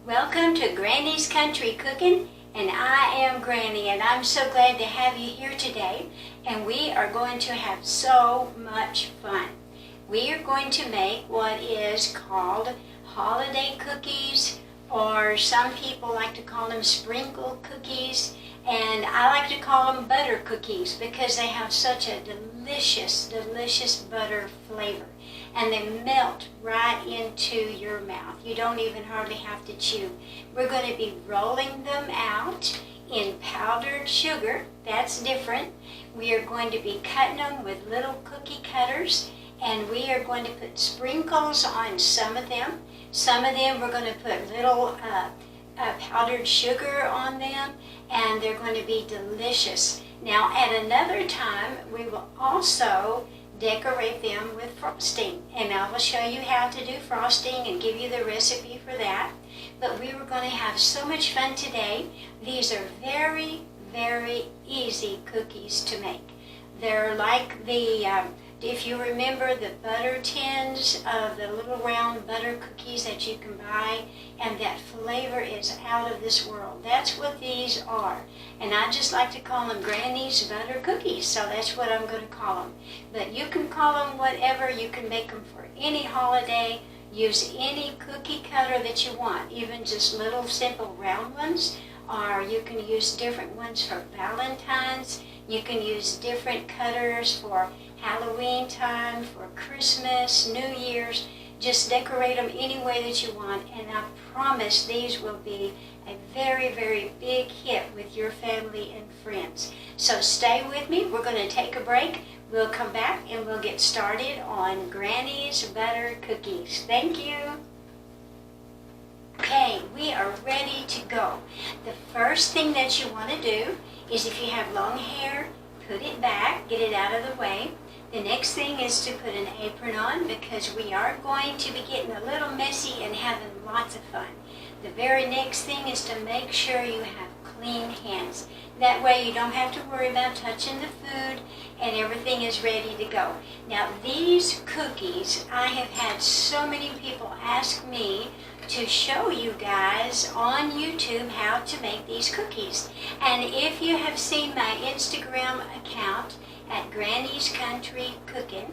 Welcome to Granny's Country Cooking, and I am Granny, and I'm so glad to have you here today, and we are going to have so much fun. We are going to make what is called holiday cookies, or some people like to call them sprinkle cookies, and I like to call them butter cookies because they have such a delicious, delicious butter flavor. And they melt right into your mouth. You don't even hardly have to chew. We're going to be rolling them out in powdered sugar. That's different. We are going to be cutting them with little cookie cutters, and we are going to put sprinkles on some of them. Some of them we're going to put little powdered sugar on them, and they're going to be delicious. Now, at another time, we will also decorate them with frosting, and I will show you how to do frosting and give you the recipe for that. But we were going to have so much fun today. These are very, very easy cookies to make. They're like if you remember the butter tins of the little round butter cookies that you can buy, and that flavor is out of this world. That's what these are. And I just like to call them Granny's butter cookies, so that's what I'm going to call them. But you can call them whatever. You can make them for any holiday. Use any cookie cutter that you want, even just little simple round ones, or you can use different ones for Valentine's. You can use different cutters for Halloween time, for Christmas, New Year's. Just decorate them any way that you want, and I promise these will be a very, very big hit with your family and friends. So stay with me. We're going to take a break. We'll come back and we'll get started on Granny's butter cookies. Thank you. Okay, we are ready to go. The first thing that you want to do is, if you have long hair, put it back, get it out of the way. The next thing is to put an apron on, because we are going to be getting a little messy and having lots of fun. The very next thing is to make sure you have clean hands. That way you don't have to worry about touching the food, and everything is ready to go. Now, these cookies, I have had so many people ask me to show you guys on YouTube how to make these cookies. And if you have seen my Instagram account at Granny's Country Cooking,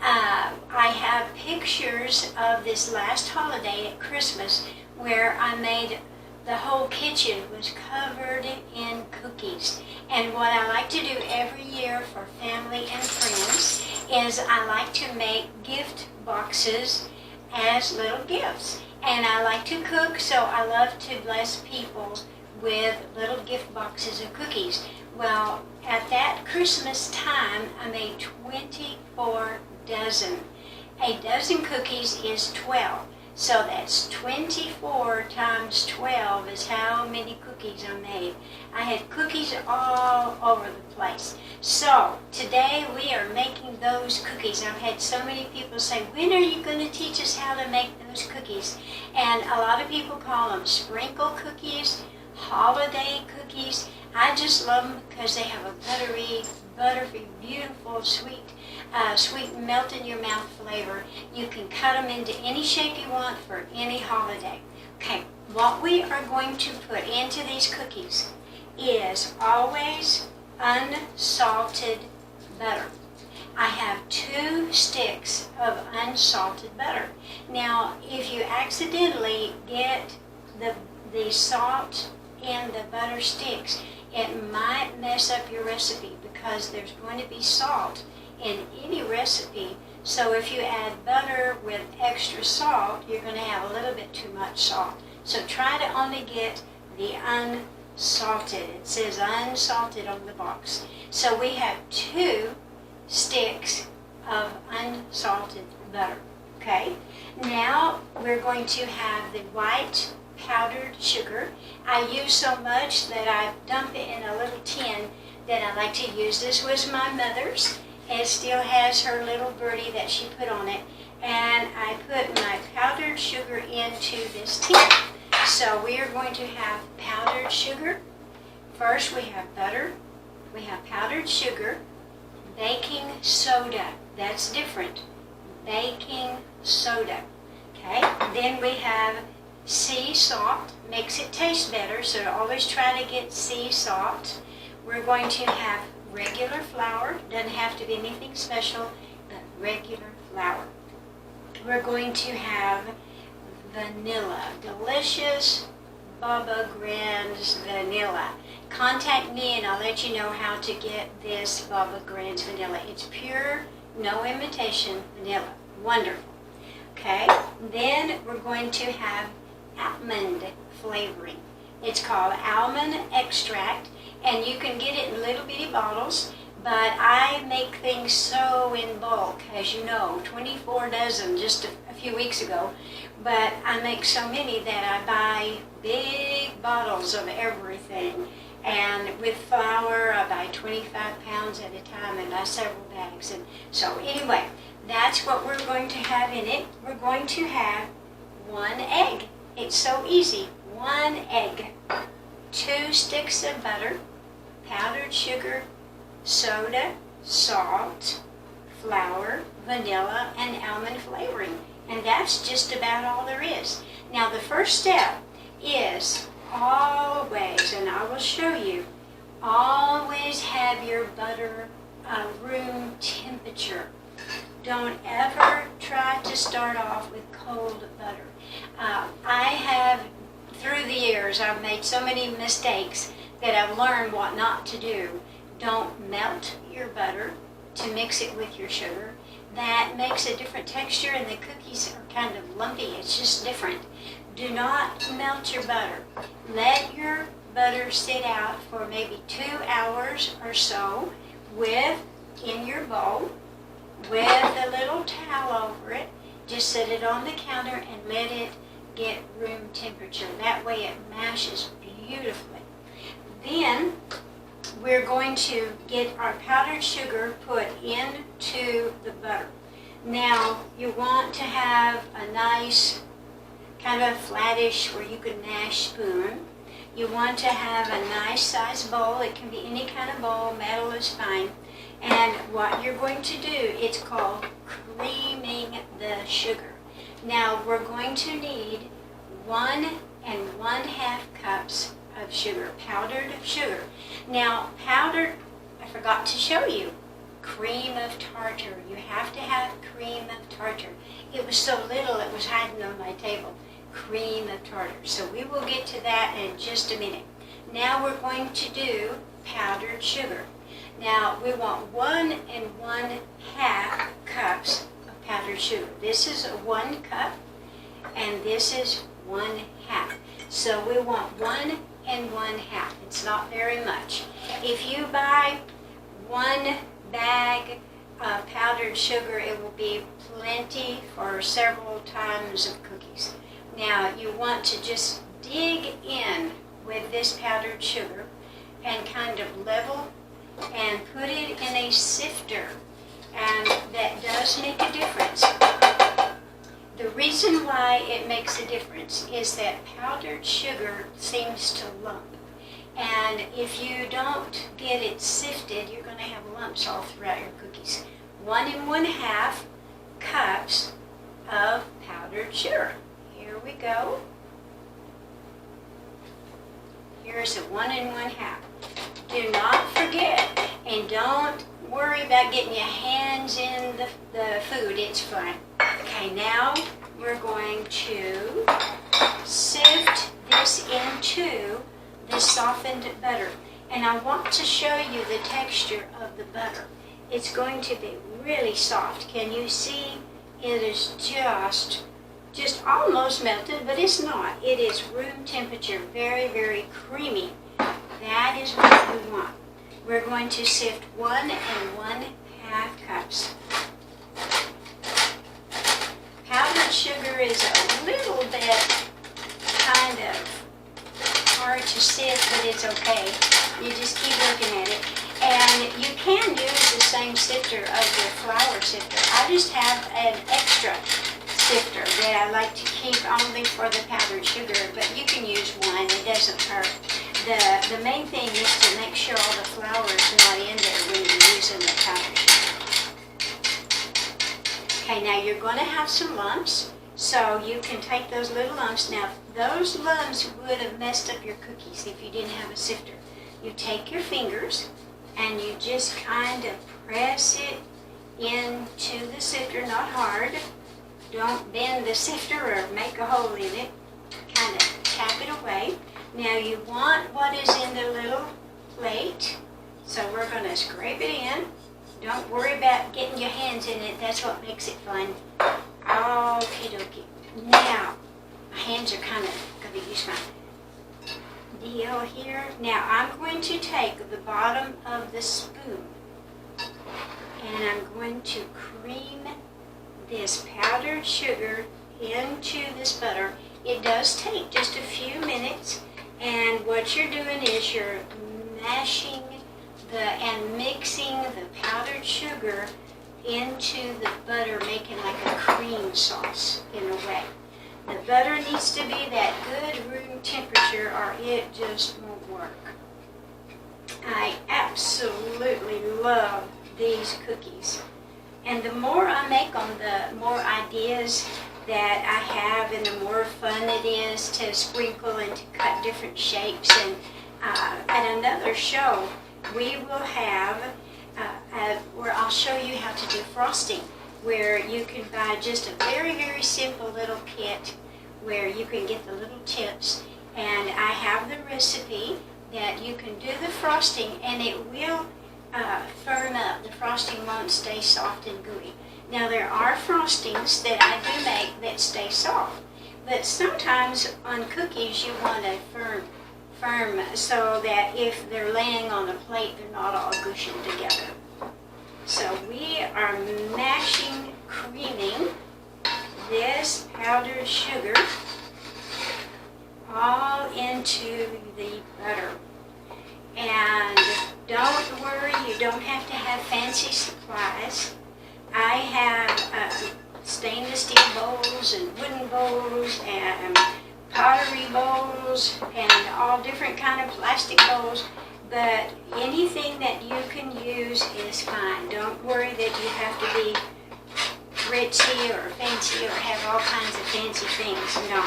I have pictures of this last holiday at Christmas where I made the whole kitchen was covered in cookies. And what I like to do every year for family and friends is I like to make gift boxes as little gifts. And I like to cook, so I love to bless people with little gift boxes of cookies. Well, at that Christmas time, I made 24 dozen. A dozen cookies is 12. So that's 24 times 12 is how many cookies I made. I had cookies all over the place. So today we are making those cookies. I've had so many people say, when are you going to teach us how to make those cookies? And a lot of people call them sprinkle cookies, holiday cookies. I just love them because they have a buttery, beautiful, sweet melt in your mouth flavor. You can cut them into any shape you want for any holiday. Okay, what we are going to put into these cookies is always unsalted butter. I have 2 sticks of unsalted butter. Now, if you accidentally get the salt in the butter sticks, it might mess up your recipe, because there's going to be salt in any recipe. So if you add butter with extra salt, you're going to have a little bit too much salt. So try to only get the unsalted. It says unsalted on the box. So we have 2 sticks of unsalted butter. Okay? Now we're going to have the white powdered sugar. I use so much that I dump it in a little tin that I like to use. This was my mother's. It still has her little birdie that she put on it. And I put my powdered sugar into this tin. So we are going to have powdered sugar. First we have butter, we have powdered sugar, baking soda. That's different. Baking soda. Okay? Then we have sea salt, makes it taste better, so always try to get sea salt. We're going to have regular flour, doesn't have to be anything special, but regular flour. We're going to have vanilla, delicious Baba Grand's vanilla. Contact me and I'll let you know how to get this Baba Grand's vanilla. It's pure, no imitation vanilla. Wonderful. Okay, then we're going to have almond flavoring. It's called almond extract, and you can get it in little bitty bottles, but I make things so in bulk, as you know, 24 dozen just a few weeks ago, but I make so many that I buy big bottles of everything, and with flour I buy 25 pounds at a time and buy several bags. And so anyway, that's what we're going to have in it. We're going to have 1 egg. It's so easy. 1 egg, 2 sticks of butter, powdered sugar, soda, salt, flour, vanilla, and almond flavoring. And that's just about all there is. Now the first step is always, and I will show you, always have your butter room temperature. Don't ever try to start off with cold butter. I have, through the years, I've made so many mistakes that I've learned what not to do. Don't melt your butter to mix it with your sugar. That makes a different texture and the cookies are kind of lumpy. It's just different. Do not melt your butter. Let your butter sit out for maybe 2 hours or so in your bowl with a little towel over it. Just set it on the counter and let it get room temperature. That way it mashes beautifully. Then we're going to get our powdered sugar put into the butter. Now you want to have a nice kind of flattish where you can mash spoon. You want to have a nice size bowl. It can be any kind of bowl, metal is fine. And what you're going to do, it's called creaming the sugar. Now we're going to need 1 1/2 cups of sugar, powdered sugar. Now powdered, I forgot to show you, cream of tartar. You have to have cream of tartar. It was so little it was hiding on my table. Cream of tartar. So we will get to that in just a minute. Now we're going to do powdered sugar. Now we want 1 1/2 cups of powdered sugar. This is 1 cup and this is 1/2. So we want 1 1/2. It's not very much. If you buy 1 bag of powdered sugar, it will be plenty for several times of cookies. Now you want to just dig in with this powdered sugar and kind of level and put it in a sifter, and that does make a difference. The reason why it makes a difference is that powdered sugar seems to lump, and if you don't get it sifted, you're going to have lumps all throughout your cookies. 1 1/2 cups of powdered sugar. Here we go. Here's a 1 1/2. Do not forget, and don't worry about getting your hands in the food, it's fine. Okay, now we're going to sift this into the softened butter. And I want to show you the texture of the butter. It's going to be really soft. Can you see? It is just almost melted, but it's not. It is room temperature, very, very creamy. That is what we want. We're going to sift 1 1/2 cups. Powdered sugar is a little bit kind of hard to sift, but it's okay. You just keep looking at it. And you can use the same sifter of your flour sifter. I just have an extra sifter that I like to keep only for the powdered sugar, but you can use one, it doesn't hurt. The main thing is to make sure all the flour is not in there when you're using the powdered sugar. Okay, now you're going to have some lumps. So you can take those little lumps. Now, those lumps would have messed up your cookies if you didn't have a sifter. You take your fingers and you just kind of press it into the sifter, not hard. Don't bend the sifter or make a hole in it. Kind of tap it away. Now you want what is in the little plate, so we're going to scrape it in. Don't worry about getting your hands in it. That's what makes it fun. Okie dokie. Now, my hands are kind of going to use my deal here. Now, I'm going to take the bottom of the spoon and I'm going to cream this powdered sugar into this butter. It does take just a few minutes, and what you're doing is you're mashing and mixing the powdered sugar into the butter, making like a cream sauce in a way. The butter needs to be that good room temperature or it just won't work. I absolutely love these cookies. And the more I make them, the more ideas that I have and the more fun it is to sprinkle and to cut different shapes. And at another show, we will have where I'll show you how to do frosting, where you can buy just a very, very simple little kit where you can get the little tips. And I have the recipe that you can do the frosting and it will firm up. The frosting won't stay soft and gooey. Now there are frostings that I do make that stay soft, but sometimes on cookies you want a firm so that if they're laying on a plate they're not all gushing together. So we are mashing, creaming this powdered sugar all into the butter. And don't worry, you don't have to have fancy supplies. I have stainless steel bowls and wooden bowls and pottery bowls and all different kind of plastic bowls, but anything that you can use is fine. Don't worry that you have to be ritzy or fancy or have all kinds of fancy things. No.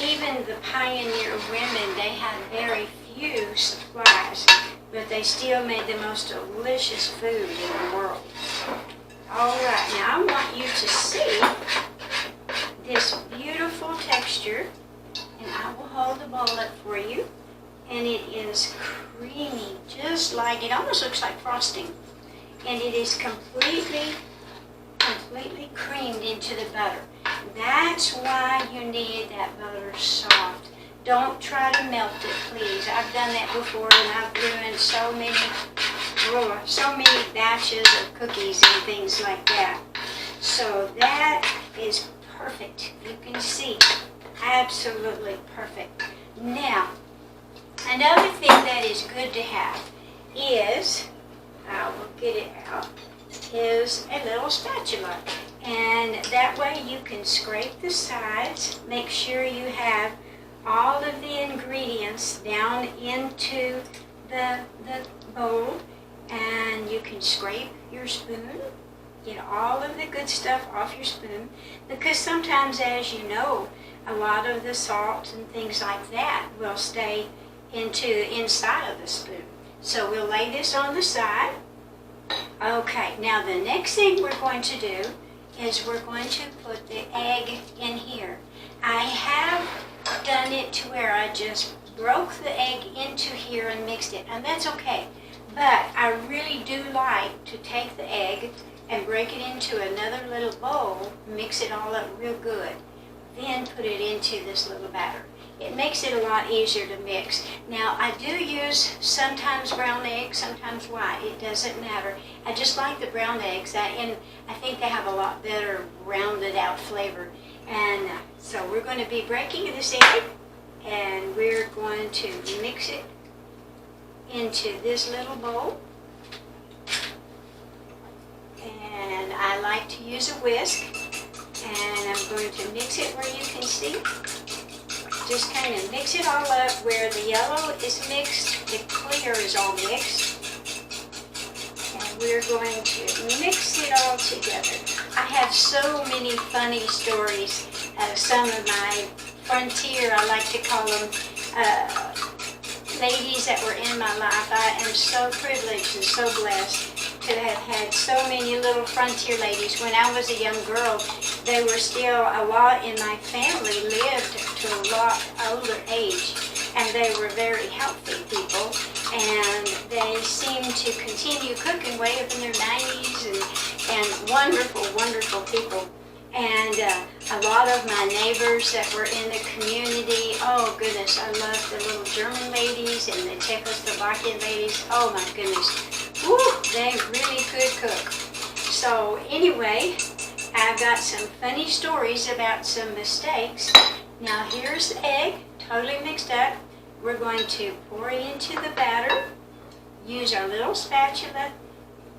Even the pioneer women, they had very few supplies, but they still made the most delicious food in the world. All right, now I want you to see this beautiful texture, and I will hold the bowl up for you, and it is creamy, just like, it almost looks like frosting, and it is completely creamed into the butter. That's why you need that butter soft. Don't try to melt it, please. I've done that before, and I've ruined so many batches of cookies and things like that. So that is perfect. You can see, absolutely perfect. Now, another thing that is good to have is, I will get it out, is a little spatula. And that way you can scrape the sides, make sure you have all of the ingredients down into the bowl, and you can scrape your spoon, get all of the good stuff off your spoon, because sometimes, as you know, a lot of the salt and things like that will stay inside of the spoon. So we'll lay this on the side. Okay, now the next thing we're going to do is we're going to put the egg in here. I have done it to where I just broke the egg into here and mixed it, and that's okay. But I really do like to take the egg and break it into another little bowl, mix it all up real good, then put it into this little batter. It makes it a lot easier to mix. Now, I do use sometimes brown eggs, sometimes white. It doesn't matter. I just like the brown eggs, and I think they have a lot better rounded out flavor. And so we're going to be breaking this egg, and we're going to mix it into this little bowl. And I like to use a whisk, and I'm going to mix it where you can see. Just kind of mix it all up where the yellow is mixed, the clear is all mixed. And we're going to mix it all together. I have so many funny stories. Some of my frontier, I like to call them, ladies that were in my life. I am so privileged and so blessed to have had so many little frontier ladies. When I was a young girl, they were still, a lot in my family lived to a lot older age, and they were very healthy people, and they seemed to continue cooking way up in their 90s, and wonderful, wonderful people. And a lot of my neighbors that were in the community, oh goodness, I love the little German ladies and the Czechoslovakian ladies. Oh my goodness, woo, they really could cook. So anyway, I've got some funny stories about some mistakes. Now here's the egg, totally mixed up. We're going to pour it into the batter. Use our little spatula.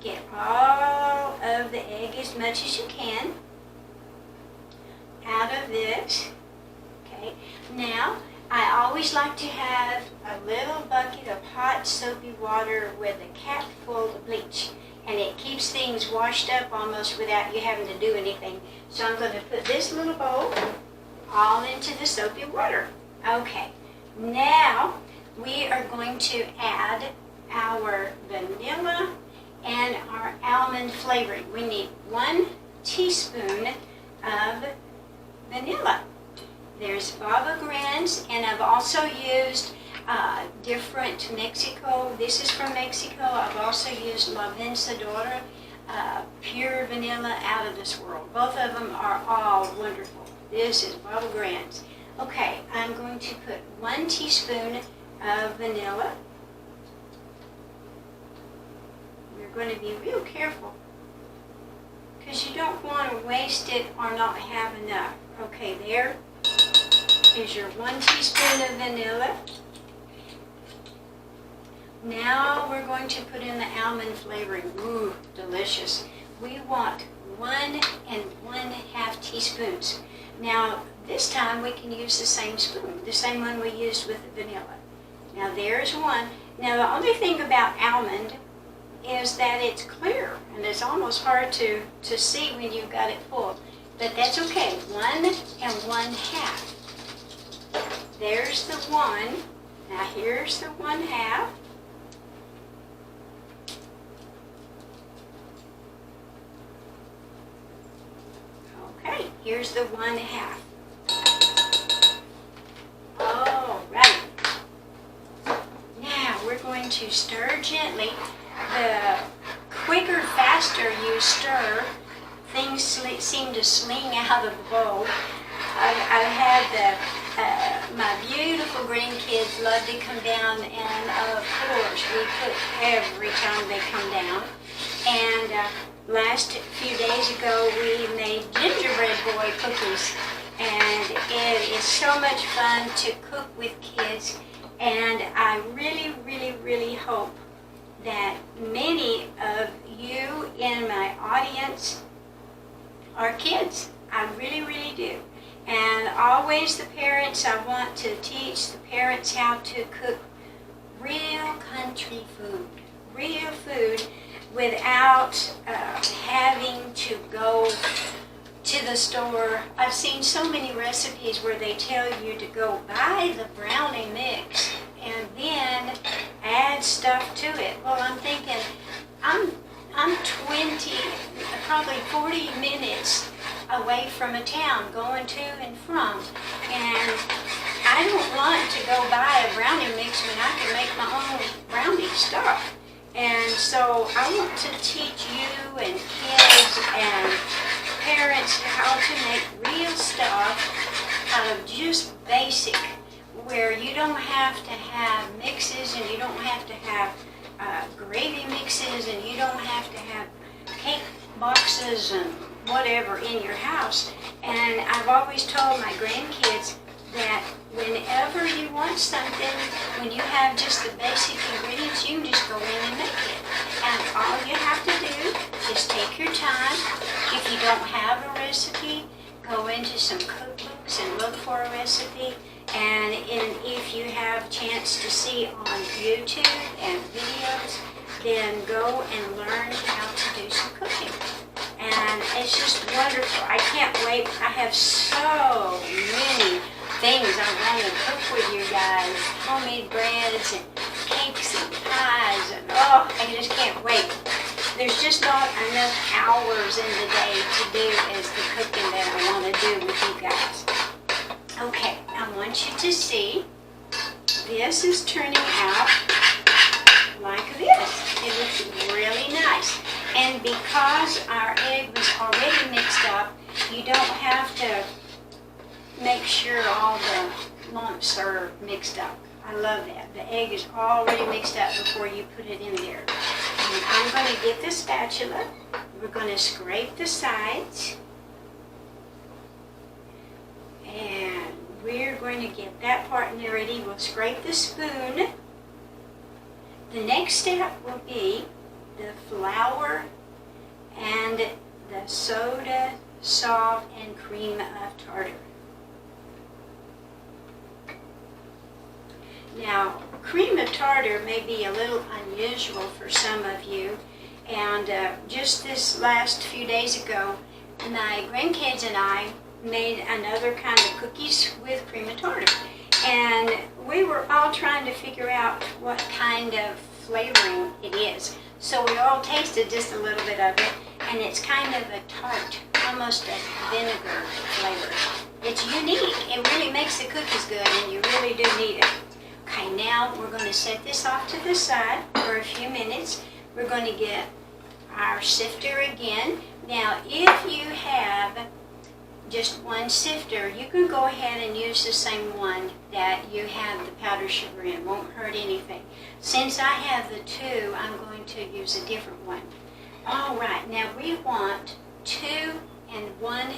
Get all of the egg as much as you can out of this. Okay. Now, I always like to have a little bucket of hot soapy water with a cap full of bleach. And it keeps things washed up almost without you having to do anything. So I'm going to put this little bowl all into the soapy water. Okay. Now, we are going to add our vanilla and our almond flavoring. We need 1 teaspoon of vanilla. There's Baba Grands, and I've also used different Mexico. This is from Mexico. I've also used La Vencedora, pure vanilla, out of this world. Both of them are all wonderful. This is Baba Grands. Okay, I'm going to put 1 teaspoon of vanilla. You're going to be real careful because you don't want to waste it or not have enough. Okay, there is your 1 teaspoon of vanilla. Now we're going to put in the almond flavoring. Ooh, delicious. We want 1 1/2 teaspoons. Now, this time we can use the same spoon, the same one we used with the vanilla. Now there's 1. Now the only thing about almond is that it's clear, and it's almost hard to see when you've got it full. But that's okay, 1 1/2. There's the 1. Now here's the 1/2. Okay, here's the 1/2. All right. Now we're going to stir gently. The quicker, faster you stir, things seem to sling out of the bowl. I've had my beautiful grandkids love to come down, and of course we cook every time they come down. And last few days ago we made gingerbread boy cookies, and it is so much fun to cook with kids. And I really, really, really hope that many of you in my audience are kids. I really, really do. And always the parents, I want to teach the parents how to cook real country food. Real food without having to go to the store. I've seen so many recipes where they tell you to go buy the brownie mix and then add stuff to it. Well, I'm thinking, I'm 20, probably 40 minutes away from a town, going to and from, and I don't want to go buy a brownie mix when I can make my own brownie stuff. And so I want to teach you and kids and parents how to make real stuff out of just basic, where you don't have to have mixes, and you don't have to have gravy mixes, and you don't have to have cake boxes and whatever in your house. And I've always told my grandkids that whenever you want something, when you have just the basic ingredients, you can just go in and make it. And all you have to do is take your time. If you don't have a recipe, go into some cookbooks and look for a recipe. And if you have a chance to see on YouTube and videos, then go and learn how to do some cooking. and it's just wonderful. I can't wait. I have so many things I want to cook with you guys. Homemade breads and cakes and pies, and oh, I just can't wait. There's just not enough hours in the day to do as the cooking that I want to do with you guys. Okay, I want you to see this is turning out like this. It looks really nice. And because our egg was already mixed up, you don't have to make sure all the lumps are mixed up. I love that. The egg is already mixed up before you put it in there. And I'm going to get the spatula. We're going to scrape the sides. And we're going to get that part ready. We'll scrape the spoon. The next step will be the flour and the soda, salt, and cream of tartar. Now, cream of tartar may be a little unusual for some of you, and just this last few days ago, my grandkids and I made another kind of cookies with cream of tartar, and we were all trying to figure out what kind of flavoring it is. So we all tasted just a little bit of it, and it's kind of a tart, almost a vinegar flavor. It's unique. It really makes the cookies good, and you really do need it. Okay, now we're going to set this off to the side for a few minutes. We're going to get our sifter again. Now, if you have just one sifter, you can go ahead and use the same one that you have the powdered sugar in. It won't hurt anything. Since I have the two, I'm going to use a different one. All right, now we want 2 1/2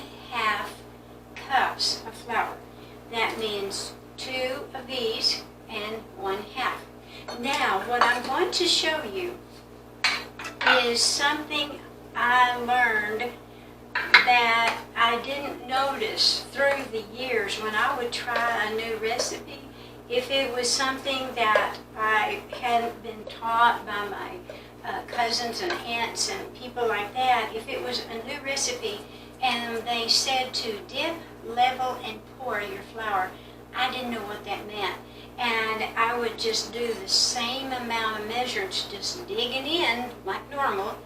cups of flour. That means 2 of these and 1/2. Now, what I'm going to show you is something I learned that I didn't notice through the years when I would try a new recipe. If it was something that I hadn't been taught by my cousins and aunts and people like that, if it was a new recipe and they said to dip, level, and pour your flour, I didn't know what that meant. And I would just do the same amount of measurements, just digging in like normal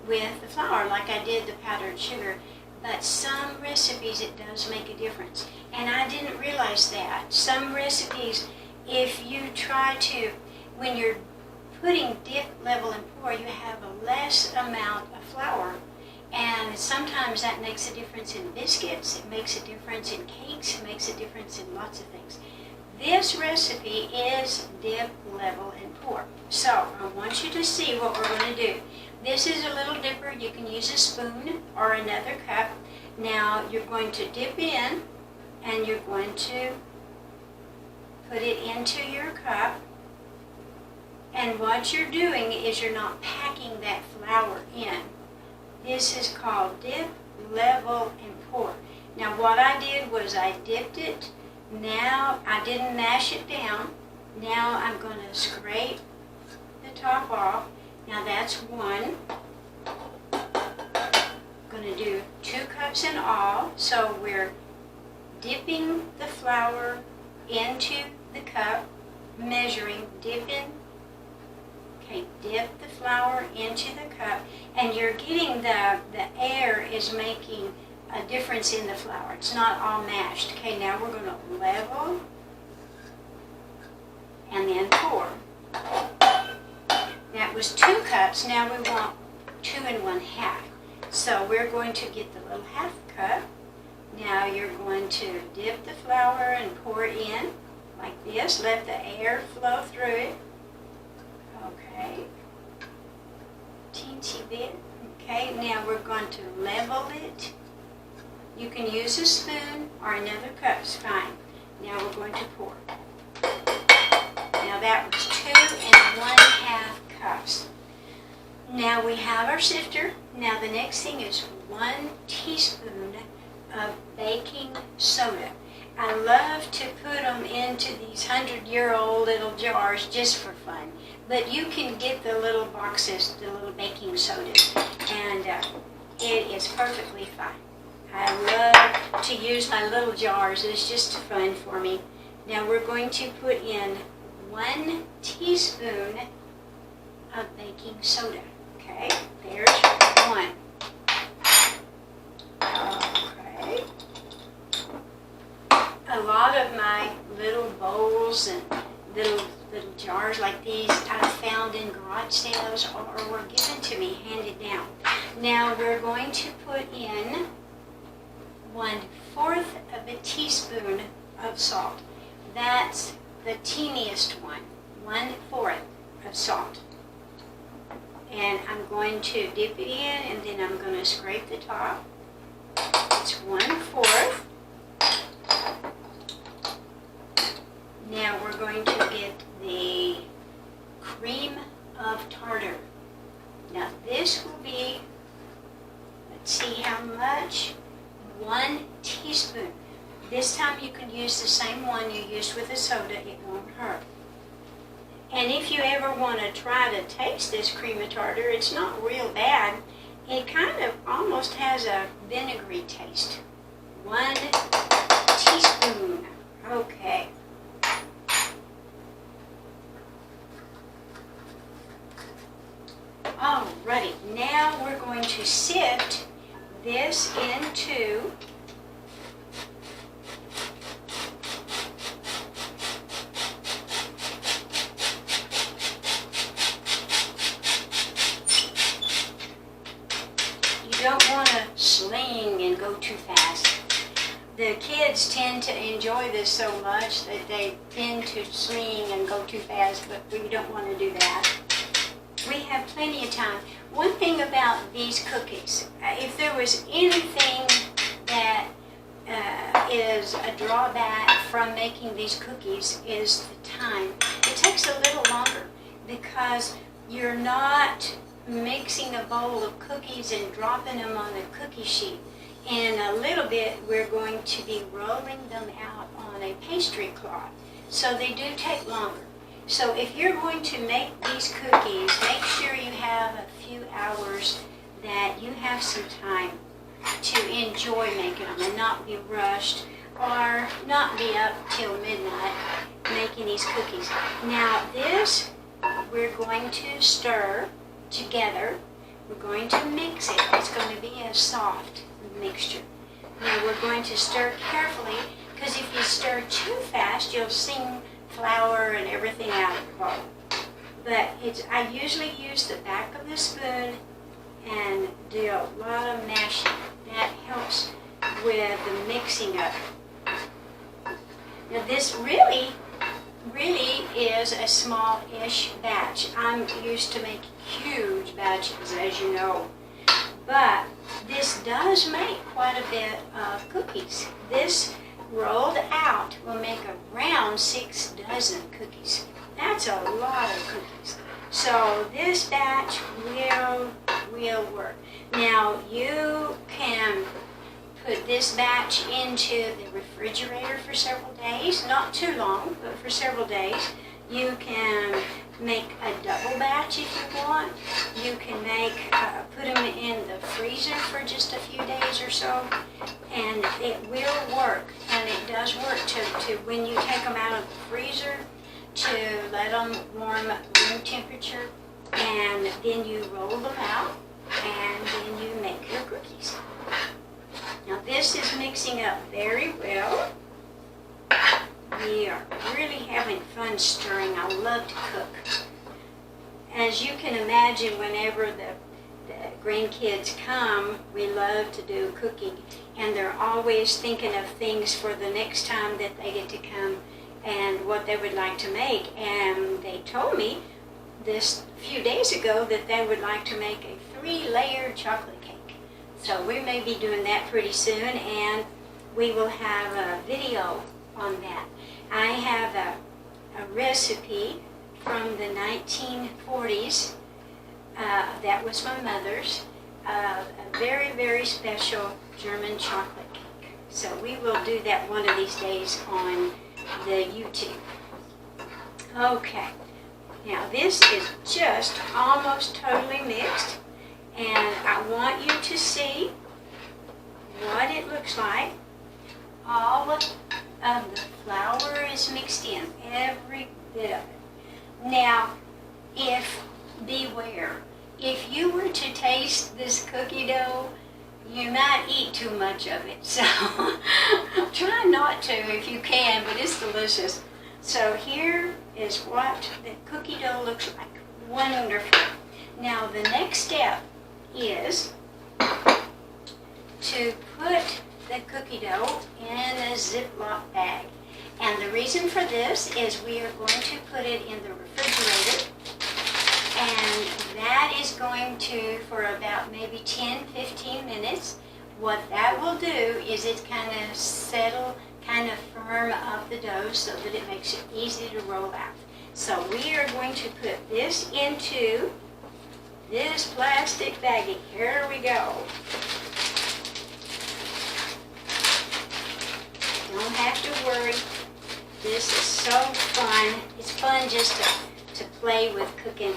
with the flour, like I did the powdered sugar. But some recipes, it does make a difference. And I didn't realize that. Some recipes, if you try to, when you're putting dip, level, and pour, you have a less amount of flour. And sometimes that makes a difference in biscuits, it makes a difference in cakes, it makes a difference in lots of things. This recipe is dip, level, and pour. So I want you to see what we're going to do. This is a little dipper. You can use a spoon or another cup. Now you're going to dip in and you're going to put it into your cup. And what you're doing is you're not packing that flour in. This is called dip, level, and pour. Now what I did was I dipped it. Now I didn't mash it down. Now I'm going to scrape the top off. Now that's one. I'm going to do 2 cups in all. So we're dipping the flour into the cup, measuring, dipping. Okay, dip the flour into the cup, and you're getting the air is making a difference in the flour. It's not all mashed. Okay, now we're going to level and then pour. That was 2 cups. Now we want 2 1/2. So we're going to get the little 1/2 cup. Now you're going to dip the flour and pour it in like this. Let the air flow through it. Okay. Teensy bit. Okay, now we're going to level it. You can use a spoon or another cup's fine. Now we're going to pour. Now that was 2 1/2 cups. Now we have our sifter. Now the next thing is 1 teaspoon of baking soda. I love to put them into these 100-year-old little jars just for fun. But you can get the little boxes, the little baking sodas. And it is perfectly fine. I love to use my little jars. It's just fun for me. Now we're going to put in 1 teaspoon of baking soda. Okay, there's 1. Okay. A lot of my little bowls and little jars like these I found in garage sales or were given to me, handed down. Now we're going to put in 1/4 of a teaspoon of salt. That's the teeniest one, 1/4 of salt. And I'm going to dip it in and then I'm going to scrape the top. It's 1/4. Now we're going to get the cream of tartar. Now this will be, let's see how much, 1 teaspoon. This time you can use the same one you used with the soda, it won't hurt. And if you ever want to try to taste this cream of tartar, it's not real bad. It kind of almost has a vinegary taste. 1 teaspoon. Okay. Alrighty, now we're going to sift this into you don't want to sling and go too fast. The kids tend to enjoy this so much that they tend to sling and go too fast, but we don't want to do that. We have plenty of time. One thing about these cookies, if there was anything that is a drawback from making these cookies, is the time. It takes a little longer because you're not mixing a bowl of cookies and dropping them on the cookie sheet. In a little bit, we're going to be rolling them out on a pastry cloth. So they do take longer. So if you're going to make these cookies, make sure you have a few hours that you have some time to enjoy making them and not be rushed or not be up till midnight making these cookies. Now this, we're going to stir together. We're going to mix it. It's going to be a soft mixture. Now we're going to stir carefully because if you stir too fast, you'll sing flour and everything out of the bowl. But I usually use the back of the spoon and do a lot of mashing. That helps with the mixing of it. Now this really is a small-ish batch. I'm used to making huge batches, as you know. But this does make quite a bit of cookies. This rolled out will make around 6 dozen cookies. That's a lot of cookies. So this batch will work. Now you can put this batch into the refrigerator for several days, not too long, but for several days. You can make a double batch if you want. You can put them in the freezer for just a few days or so, and it will work. And it does work to when you take them out of the freezer, to let them warm room temperature, and then you roll them out, and then you make your cookies. Now this is mixing up very well. We are really having fun stirring. I love to cook. As you can imagine, whenever the grandkids come, we love to do cooking. And they're always thinking of things for the next time that they get to come and what they would like to make. And they told me this few days ago that they would like to make a 3-layer chocolate cake. So we may be doing that pretty soon, and we will have a video on that. I have a recipe from the 1940s, that was my mother's, a very, very special German chocolate cake. So we will do that one of these days on the YouTube. Okay, now this is just almost totally mixed, And I want you to see what it looks like. All of the flour is mixed in, every bit of it. Now, beware, if you were to taste this cookie dough, you might eat too much of it. So try not to if you can, but it's delicious. So here is what the cookie dough looks like. Wonderful. Now the next step is to put the cookie dough in a Ziploc bag. And the reason for this is we are going to put it in the refrigerator. And that is going to, for about maybe 10-15 minutes, what that will do is it kind of firm up the dough so that it makes it easy to roll out. So we are going to put this into this plastic baggie. Here we go. Don't have to worry. This is so fun. It's fun just to play with cooking.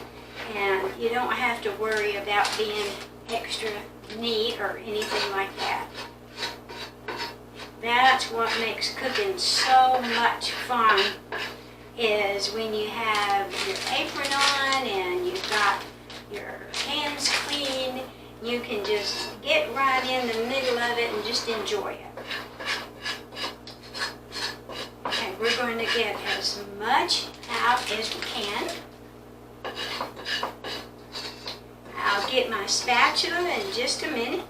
And you don't have to worry about being extra neat or anything like that. That's what makes cooking so much fun, is when you have your apron on and you've got your hands clean, you can just get right in the middle of it and just enjoy it. Okay, we're going to get as much out as we can. I'll get my spatula in just a minute.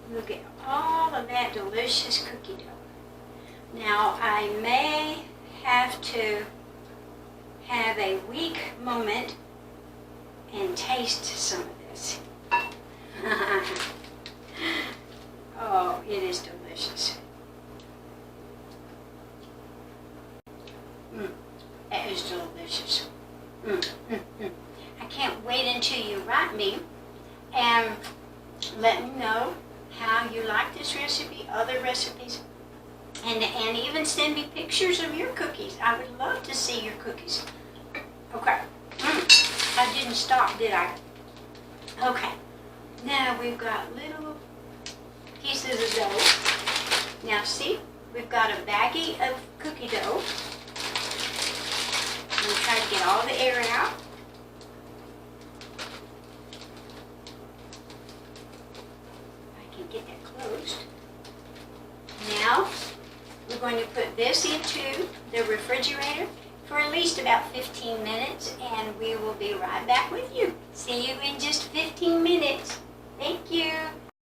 We'll get all of that delicious cookie dough. Now, I may have to have a weak moment and taste some of this. Oh, it is delicious. That is delicious. I can't wait until you write me and let me know how you like this recipe, other recipes, and even send me pictures of your cookies. I would love to see your cookies. Okay. I didn't stop, did I? Okay. Now we've got little pieces of dough. Now see, we've got a baggie of cookie dough. I'm going to try to get all the air out. I can get that closed. Now, we're going to put this into the refrigerator for at least about 15 minutes, and we will be right back with you. See you in just 15 minutes. Thank you.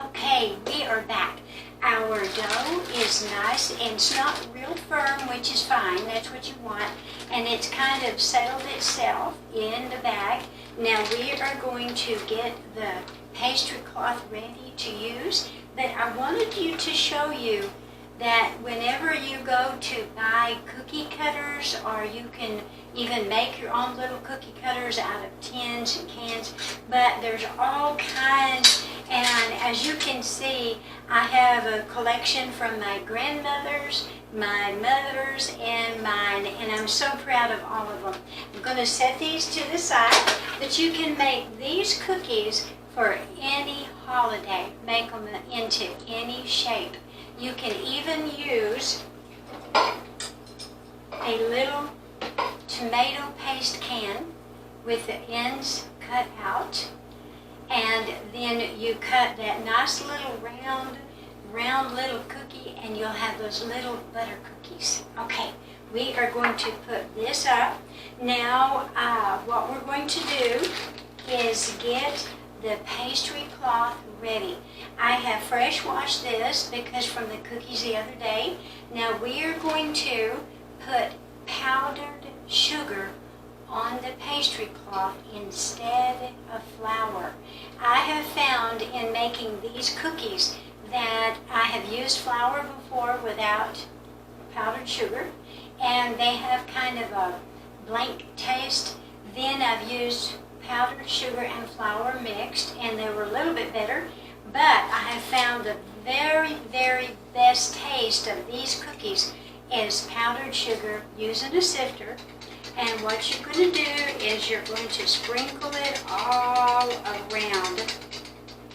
Okay, we are back. Our dough is nice and it's not real firm, which is fine. That's what you want. And it's kind of settled itself in the bag. Now we are going to get the pastry cloth ready to use. But I wanted to show you that whenever you go to buy cookie cutters, or you can even make your own little cookie cutters out of tins and cans, but there's all kinds. And as you can see, I have a collection from my grandmother's, my mother's, and mine, and I'm so proud of all of them. I'm going to set these to the side, but you can make these cookies for any holiday. Make them into any shape. You can even use a little tomato paste can with the ends cut out. And then you cut that nice little round little cookie, and you'll have those little butter cookies. Okay, we are going to put this up. Now, what we're going to do is get the pastry cloth ready. I have fresh washed this because from the cookies the other day. Now we are going to put powdered sugar on the pastry cloth instead of flour. I have found in making these cookies that I have used flour before without powdered sugar, and they have kind of a blank taste. Then I've used powdered sugar and flour mixed, and they were a little bit better. But I have found the very, very best taste of these cookies is powdered sugar using a sifter. And what you're going to do is you're going to sprinkle it all around.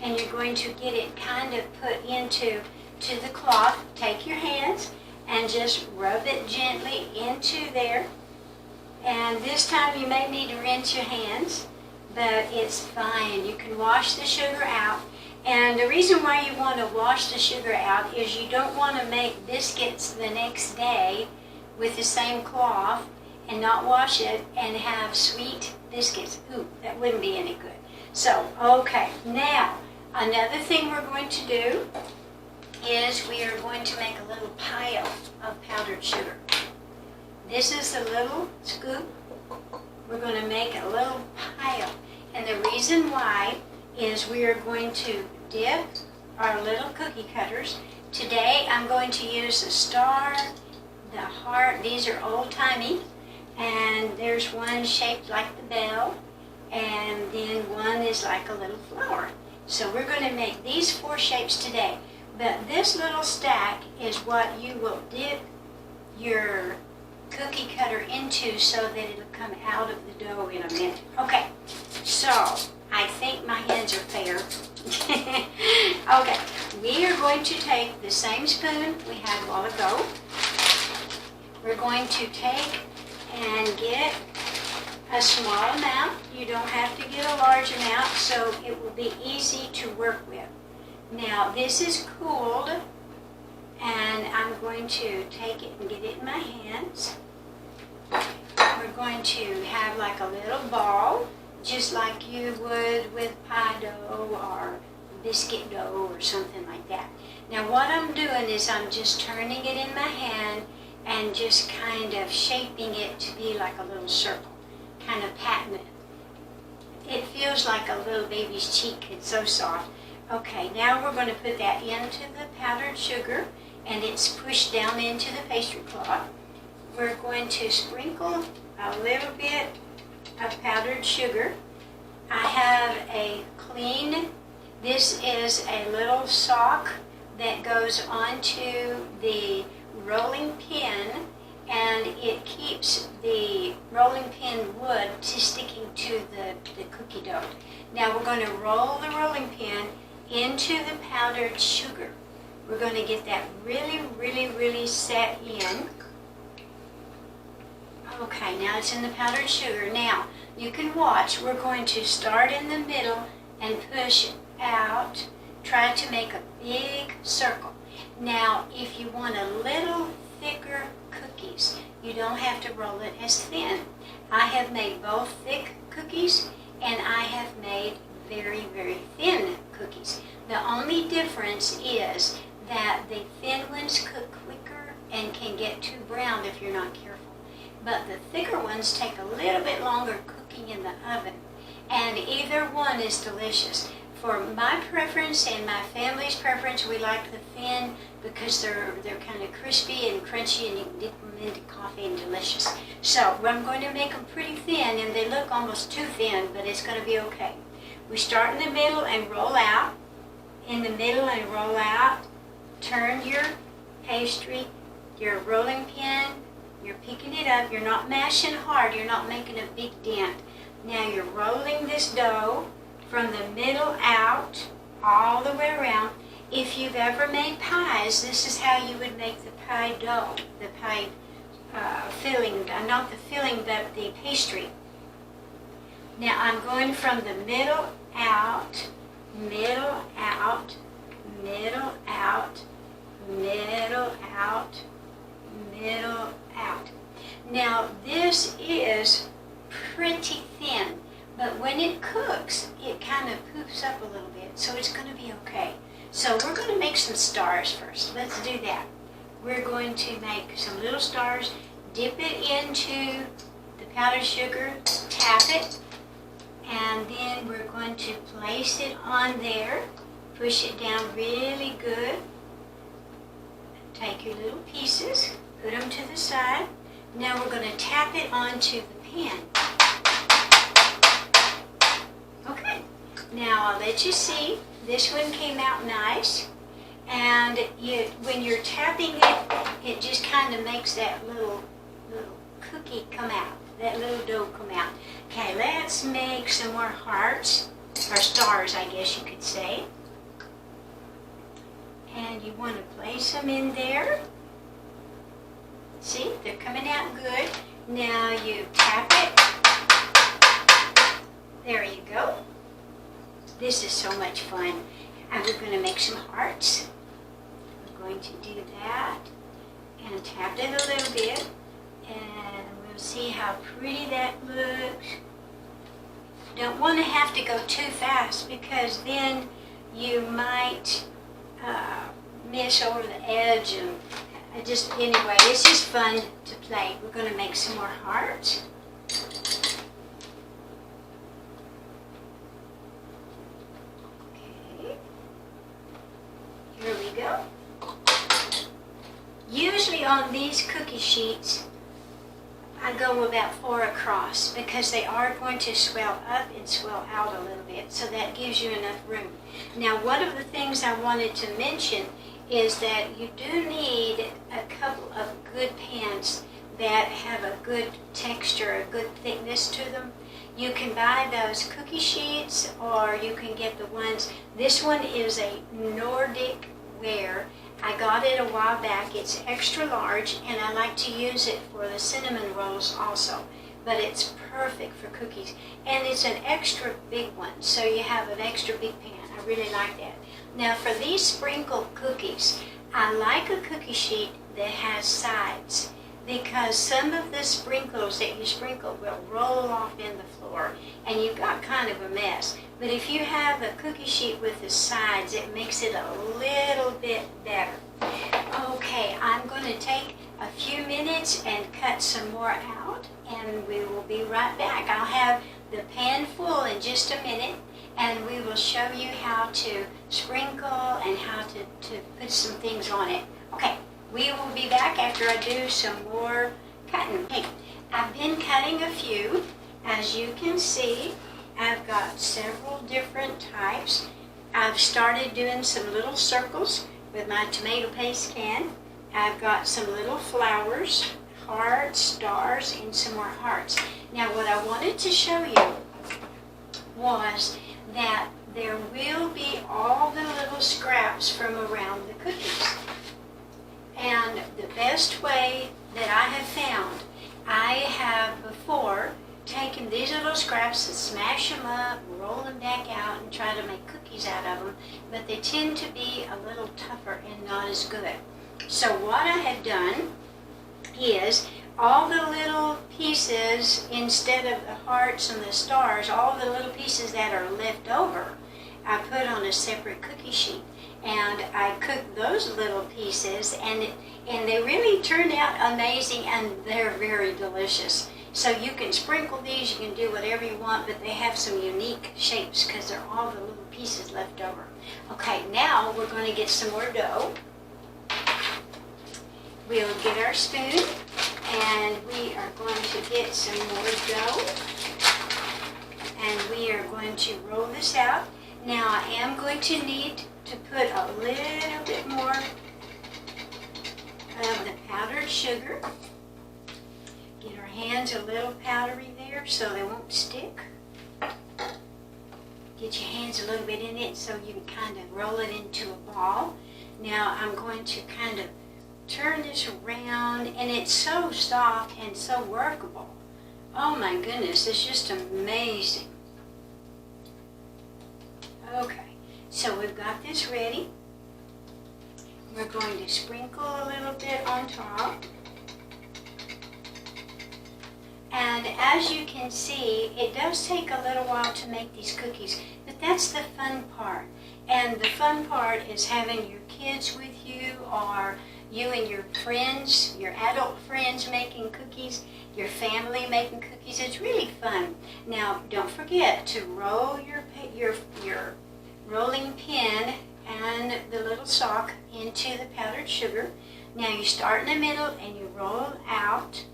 And you're going to get it kind of put into the cloth. Take your hands and just rub it gently into there. And this time you may need to rinse your hands, but it's fine. You can wash the sugar out. And the reason why you want to wash the sugar out is you don't want to make biscuits the next day with the same cloth and not wash it and have sweet biscuits. Ooh, that wouldn't be any good. So, okay, now another thing we're going to do is we are going to make a little pile of powdered sugar. This is a little scoop. We're going to make a little pile. And the reason why is we are going to dip our little cookie cutters. Today I'm going to use the star, the heart. These are old-timey. And there's one shaped like the bell. And then one is like a little flower. So we're going to make these 4 shapes today. But this little stack is what you will dip your cookie cutter into so that it'll come out of the dough in a minute. Okay, so I think my hands are fair. Okay, we are going to take the same spoon we had a while ago. We're going to take and get a small amount. You don't have to get a large amount, so it will be easy to work with. Now this is cooled, and I'm going to take it and get it in my hands. We're going to have like a little ball, just like you would with pie dough or biscuit dough or something like that. Now what I'm doing is I'm just turning it in my hand and just kind of shaping it to be like a little circle, kind of patting it. It feels like a little baby's cheek. It's so soft. Okay, now we're going to put that into the powdered sugar, and it's pushed down into the pastry cloth. We're going to sprinkle a little bit of powdered sugar. I have a clean, this is a little sock that goes onto the rolling pin, and it keeps the rolling pin wood sticking to the cookie dough. Now we're going to roll the rolling pin into the powdered sugar. We're going to get that really set in. Okay, now it's in the powdered sugar. Now, you can watch. We're going to start in the middle and push out. Try to make a big circle. Now, if you want a little thicker cookies, you don't have to roll it as thin. I have made both thick cookies, and I have made very thin cookies. The only difference is that the thin ones cook quicker and can get too brown if you're not careful. But the thicker ones take a little bit longer cooking in the oven. And either one is delicious. For my preference and my family's preference, we like the thin because they're kind of crispy and crunchy, and you can dip them into coffee and delicious. So I'm going to make them pretty thin, and they look almost too thin, but it's going to be okay. We start in the middle and roll out. In the middle and roll out. Turn your pastry, your rolling pin. You're picking it up. You're not mashing hard. You're not making a big dent. Now you're rolling this dough from the middle out all the way around. If you've ever made pies, this is how you would make the pie dough, the pie filling, not the filling, but the pastry. Now I'm going from the middle out, middle out, middle out, middle out, middle out. Now this is pretty thin, but when it cooks, it kind of poops up a little bit, so it's going to be okay. So we're going to make some stars first. Let's do that. We're going to make some little stars, dip it into the powdered sugar, tap it, and then we're going to place it on there, push it down really good. Take your little pieces, put them to the side. Now we're going to tap it onto the pan. Okay, now I'll let you see. This one came out nice, and when you're tapping it, it just kind of makes that little cookie come out. that little dough come out. Okay, let's make some more hearts, or stars, I guess you could say. And you want to place them in there. See, they're coming out good. Now you tap it. There you go. This is so much fun. And we're going to make some hearts. We're going to do that and tap it a little bit. And we'll see how pretty that looks. Don't want to have to go too fast because then you might miss over the edge. And anyway, it's just fun to play. We're going to make some more hearts. Okay. Here we go. Usually on these cookie sheets, I go about 4 across because they are going to swell up and swell out a little bit, so that gives you enough room. Now, one of the things I wanted to mention is that you do need a couple of good pans that have a good texture, a good thickness to them. You can buy those cookie sheets, or you can get the ones. This one is a Nordic ware. I got it a while back. It's extra large, and I like to use it for the cinnamon rolls also. But it's perfect for cookies. And it's an extra big one, so you have an extra big pan. I really like that. Now for these sprinkle cookies, I like a cookie sheet that has sides, because some of the sprinkles that you sprinkle will roll off in the floor, and you've got kind of a mess. But if you have a cookie sheet with the sides, it makes it a little bit better. Okay, I'm going to take a few minutes and cut some more out, and we will be right back. I'll have the pan full in just a minute, and we will show you how to sprinkle and how to put some things on it. Okay, we will be back after I do some more cutting. Hey, I've been cutting a few. As you can see, I've got several different types. I've started doing some little circles with my tomato paste can. I've got some little flowers, hearts, stars, and some more hearts. Now what I wanted to show you was that there will be all the little scraps from around the cookies. And the best way that I have found, I have before taken these little scraps and smash them up, roll them back out, and try to make cookies out of them, but they tend to be a little tougher and not as good. So what I have done is all the little pieces, instead of the hearts and the stars, all the little pieces that are left over, I put on a separate cookie sheet. And I cooked those little pieces, and they really turned out amazing, and they're very delicious. So you can sprinkle these, you can do whatever you want, but they have some unique shapes because they're all the little pieces left over. Okay, now we're going to get some more dough. We'll get our spoon, and we are going to get some more dough, and we are going to roll this out. Now I am going to need to put a little bit more of the powdered sugar. Get our hands a little powdery there so they won't stick. Get your hands a little bit in it so you can kind of roll it into a ball. Now I'm going to kind of turn this around, and it's so soft and so workable. Oh my goodness, it's just amazing. Okay, so we've got this ready. We're going to sprinkle a little bit on top. And as you can see, it does take a little while to make these cookies, but that's the fun part. And the fun part is having your kids with you, or you and your friends, your adult friends making cookies, your family making cookies. It's really fun. Now, don't forget to roll your rolling pin and the little sock into the powdered sugar. Now you start in the middle and you roll out.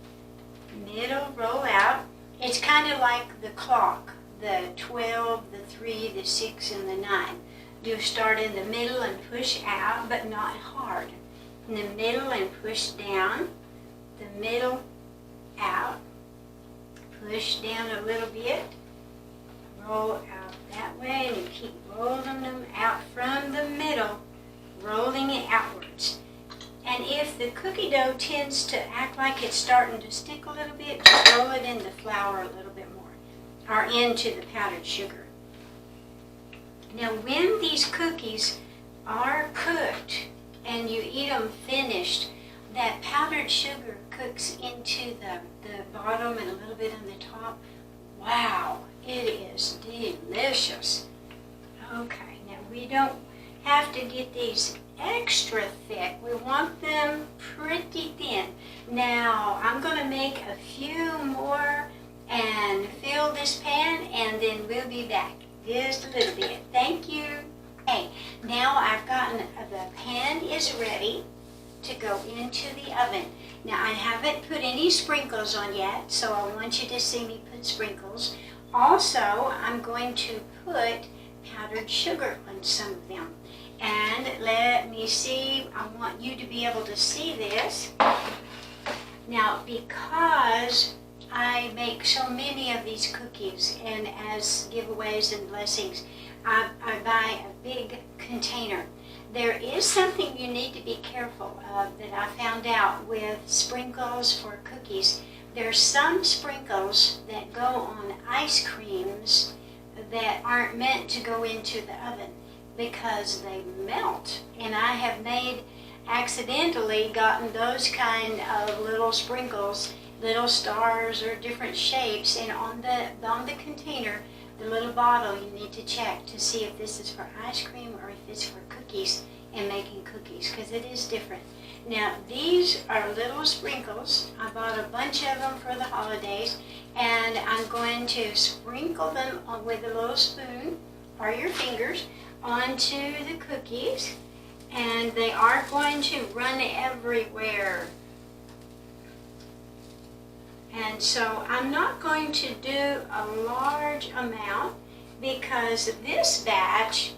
Middle, roll out. It's kind of like the clock, the 12, the 3, the 6, and the 9. You start in the middle and push out, but not hard. In the middle and push down, the middle out, push down a little bit, roll out that way, and you keep rolling them out from the middle, rolling it outwards. And if the cookie dough tends to act like it's starting to stick a little bit, just roll it in the flour a little bit more, or into the powdered sugar. Now when these cookies are cooked and you eat them finished, that powdered sugar cooks into the bottom and a little bit on the top. Wow, it is delicious. Okay, now we don't have to get these extra thick. We want them pretty thin. Now I'm going to make a few more and fill this pan, and then we'll be back just a little bit. Thank you. Okay, now I've gotten the pan is ready to go into the oven. Now I haven't put any sprinkles on yet, so I want you to see me put sprinkles. Also, I'm going to put powdered sugar on some of them. And let me see, I want you to be able to see this. Now, because I make so many of these cookies, and as giveaways and blessings, I buy a big container. There is something you need to be careful of that I found out with sprinkles for cookies. There's some sprinkles that go on ice creams that aren't meant to go into the oven because they melt. And I have accidentally gotten those kind of little sprinkles, little stars or different shapes, and on the container, the little bottle, you need to check to see if this is for ice cream or if it's for cookies and making cookies, because it is different. Now these are little sprinkles. I bought a bunch of them for the holidays, and I'm going to sprinkle them with a little spoon or your fingers onto the cookies, and they are going to run everywhere. And so I'm not going to do a large amount because this batch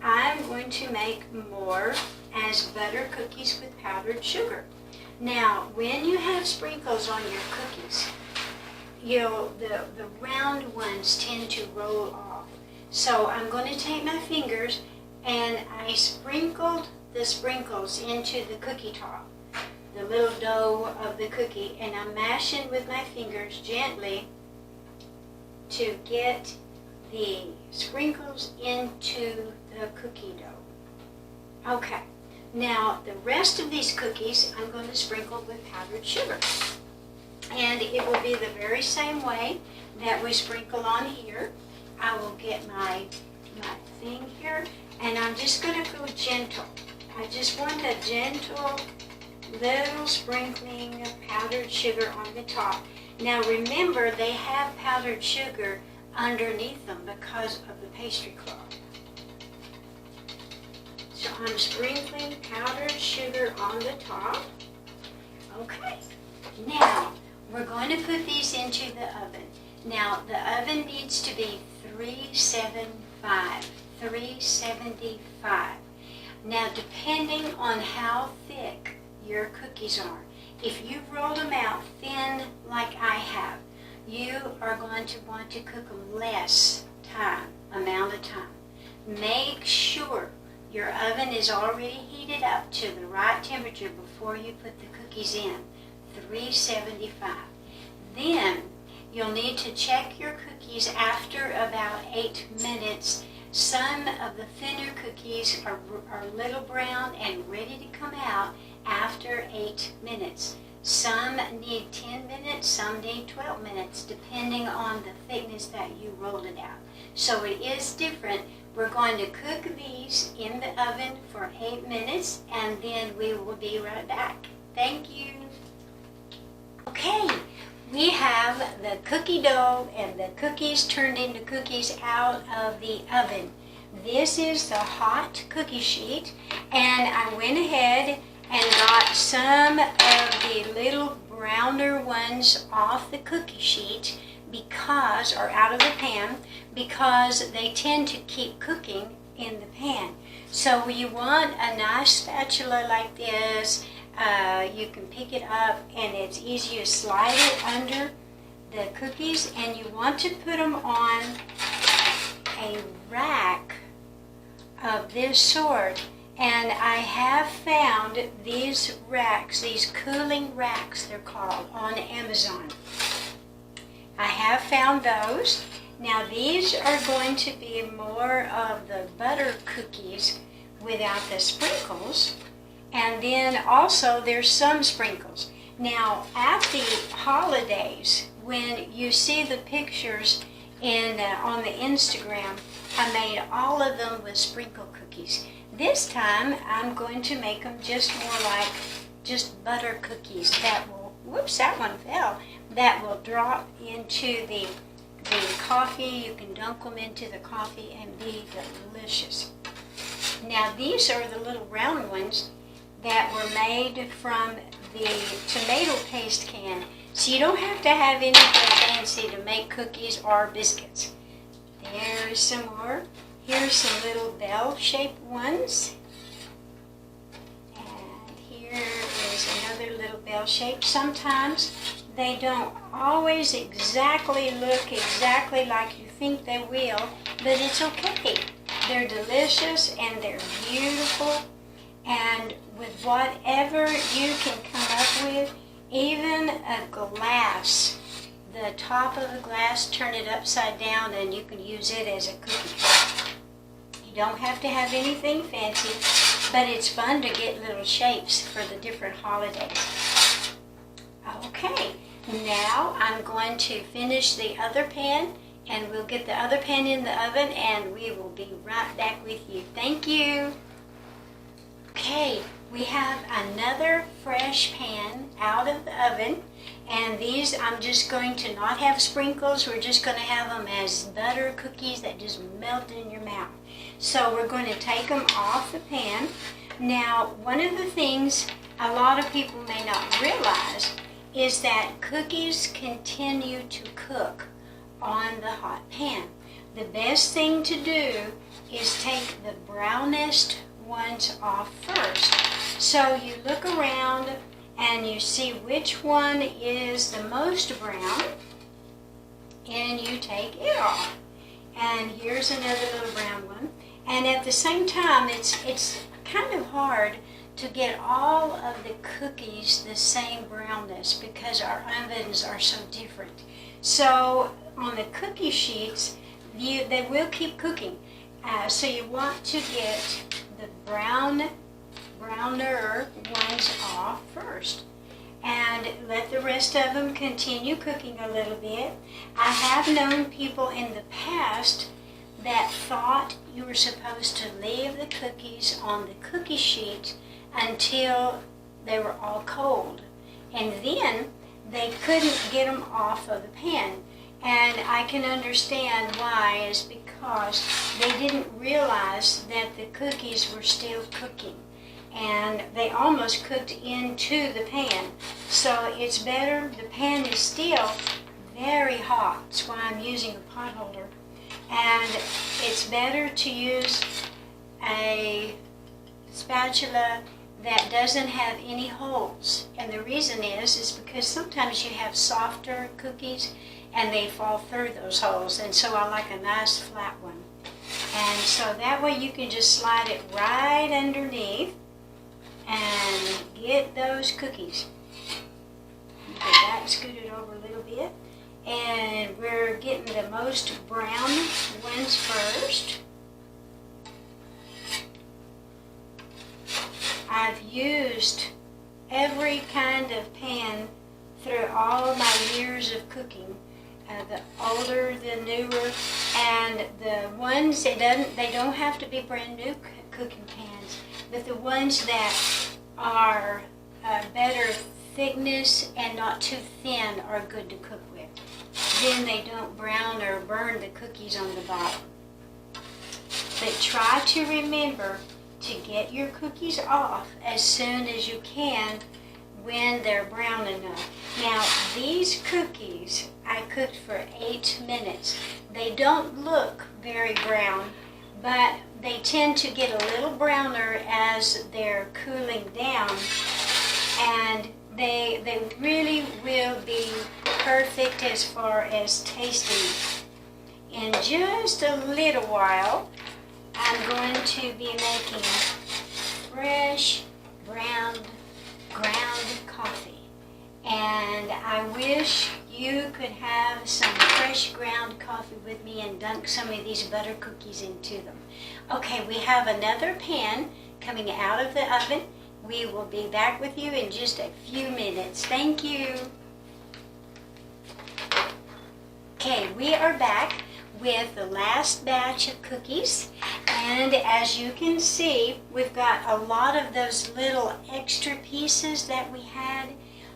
I'm going to make more as butter cookies with powdered sugar. Now, when you have sprinkles on your cookies, the round ones tend to roll off. So I'm going to take my fingers and I sprinkled the sprinkles into the cookie top, the little dough of the cookie, and I'm mashing with my fingers gently to get the sprinkles into the cookie dough. Okay, now the rest of these cookies I'm going to sprinkle with powdered sugar. And it will be the very same way that we sprinkle on here. I will get my thing here, and I'm just going to go gentle. I just want a gentle little sprinkling of powdered sugar on the top. Now remember, they have powdered sugar underneath them because of the pastry cloth. So I'm sprinkling powdered sugar on the top. Okay, now we're going to put these into the oven. Now the oven needs to be 375. Now depending on how thick your cookies are, if you roll them out thin like I have, you are going to want to cook them less amount of time. Make sure your oven is already heated up to the right temperature before you put the cookies in, 375. Then you'll need to check your cookies after about 8 minutes. Some of the thinner cookies are a little brown and ready to come out after 8 minutes. Some need 10 minutes, some need 12 minutes, depending on the thickness that you rolled it out. So it is different. We're going to cook these in the oven for 8 minutes, and then we will be right back. Thank you. Okay, we have the cookie dough and the cookies turned into cookies out of the oven. This is the hot cookie sheet, and I went ahead and got some of the little browner ones off the cookie sheet or out of the pan, because they tend to keep cooking in the pan. So you want a nice spatula like this. You can pick it up and it's easy to slide it under the cookies, and you want to put them on a rack of this sort. And I have found these racks, these cooling racks they're called, on Amazon. I have found those. Now these are going to be more of the butter cookies without the sprinkles. And then also there's some sprinkles. Now at the holidays, when you see the pictures on the Instagram, I made all of them with sprinkle cookies. This time I'm going to make them just more like just butter cookies that will, whoops, that one fell, that will drop into the coffee. You can dunk them into the coffee and be delicious. Now these are the little round ones that were made from the tomato paste can. So you don't have to have anything fancy to make cookies or biscuits. There's some more. Here's some little bell-shaped ones. And here is another little bell-shaped. Sometimes they don't always exactly look exactly like you think they will, but it's okay. They're delicious and they're beautiful. And with whatever you can come up with, even a glass, the top of the glass, turn it upside down and you can use it as a cookie cutter. You don't have to have anything fancy, but it's fun to get little shapes for the different holidays. Okay, now I'm going to finish the other pan, and we'll get the other pan in the oven and we will be right back with you. Thank you. Okay, we have another fresh pan out of the oven, and these I'm just going to not have sprinkles. We're just going to have them as butter cookies that just melt in your mouth. So we're going to take them off the pan. Now, one of the things a lot of people may not realize is that cookies continue to cook on the hot pan. The best thing to do is take the brownest ones off first. So you look around and you see which one is the most brown, and you take it off. And here's another little brown one. And at the same time, it's kind of hard to get all of the cookies the same brownness because our ovens are so different. So on the cookie sheets, they will keep cooking. So you want to get the browner ones off first and let the rest of them continue cooking a little bit. I have known people in the past that thought you were supposed to leave the cookies on the cookie sheet until they were all cold, and then they couldn't get them off of the pan. And I can understand why, is because they didn't realize that the cookies were still cooking and they almost cooked into the pan. So it's better, the pan is still very hot. That's why I'm using a pot holder. And it's better to use a spatula that doesn't have any holes. And the reason is because sometimes you have softer cookies and they fall through those holes. And so I like a nice flat one. And so that way you can just slide it right underneath and get those cookies. Get that scooted over a little bit. And we're getting the most brown ones first. I've used every kind of pan through all of my years of cooking. The older, the newer, and the ones they don't have to be brand new cooking pans, but the ones that are better thickness and not too thin are good to cook with. Then they don't brown or burn the cookies on the bottom. But try to remember to get your cookies off as soon as you can when they're brown enough. Now, these cookies I cooked for 8 minutes. They don't look very brown, but they tend to get a little browner as they're cooling down, and they really will be perfect as far as tasting. In just a little while, I'm going to be making fresh ground coffee. And I wish you could have some fresh ground coffee with me and dunk some of these butter cookies into them. Okay, we have another pan coming out of the oven. We will be back with you in just a few minutes. Thank you. Okay, we are back with the last batch of cookies, and as you can see, we've got a lot of those little extra pieces that we had.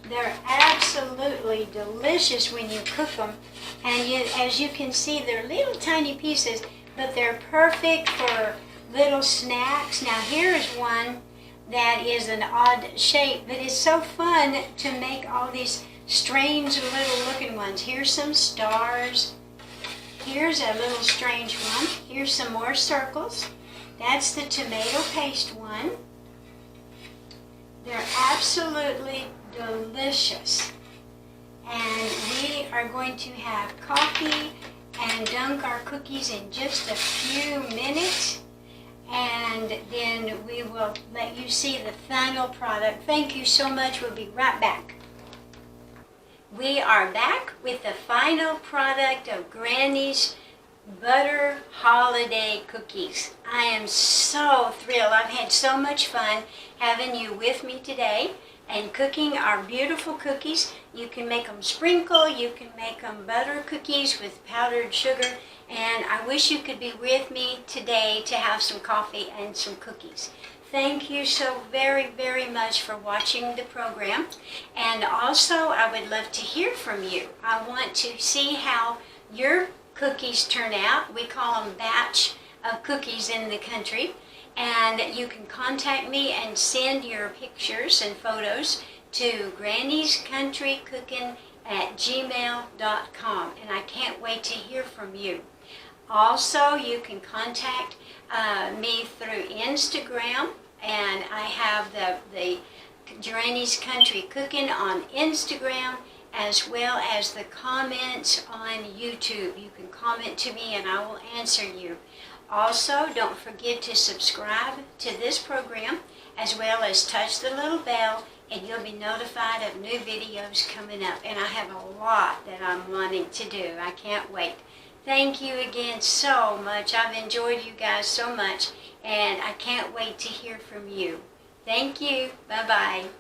They're absolutely delicious when you cook them, and as you can see, they're little tiny pieces, but they're perfect for little snacks. Now here is one that is an odd shape, but it's so fun to make all these strange little looking ones. Here's some stars. Here's a little strange one. Here's some more circles. That's the tomato paste one. They're absolutely delicious. And we are going to have coffee and dunk our cookies in just a few minutes. And then we will let you see the final product. Thank you so much. We'll be right back. We are back with the final product of Granny's Butter Holiday Cookies. I am so thrilled. I've had so much fun having you with me today and cooking our beautiful cookies. You can make them sprinkle, you can make them butter cookies with powdered sugar, and I wish you could be with me today to have some coffee and some cookies. Thank you so very, very much for watching the program. And also, I would love to hear from you. I want to see how your cookies turn out. We call them batch of cookies in the country. And you can contact me and send your pictures and photos to granny'scountrycookin@gmail.com. And I can't wait to hear from you. Also, you can contact me through Instagram, and I have the Granny's Country Cookin' on Instagram, as well as the comments on YouTube. You can comment to me and I will answer you. Also, don't forget to subscribe to this program, as well as touch the little bell, and you'll be notified of new videos coming up. And I have a lot that I'm wanting to do. I can't wait. Thank you again so much. I've enjoyed you guys so much, and I can't wait to hear from you. Thank you. Bye-bye.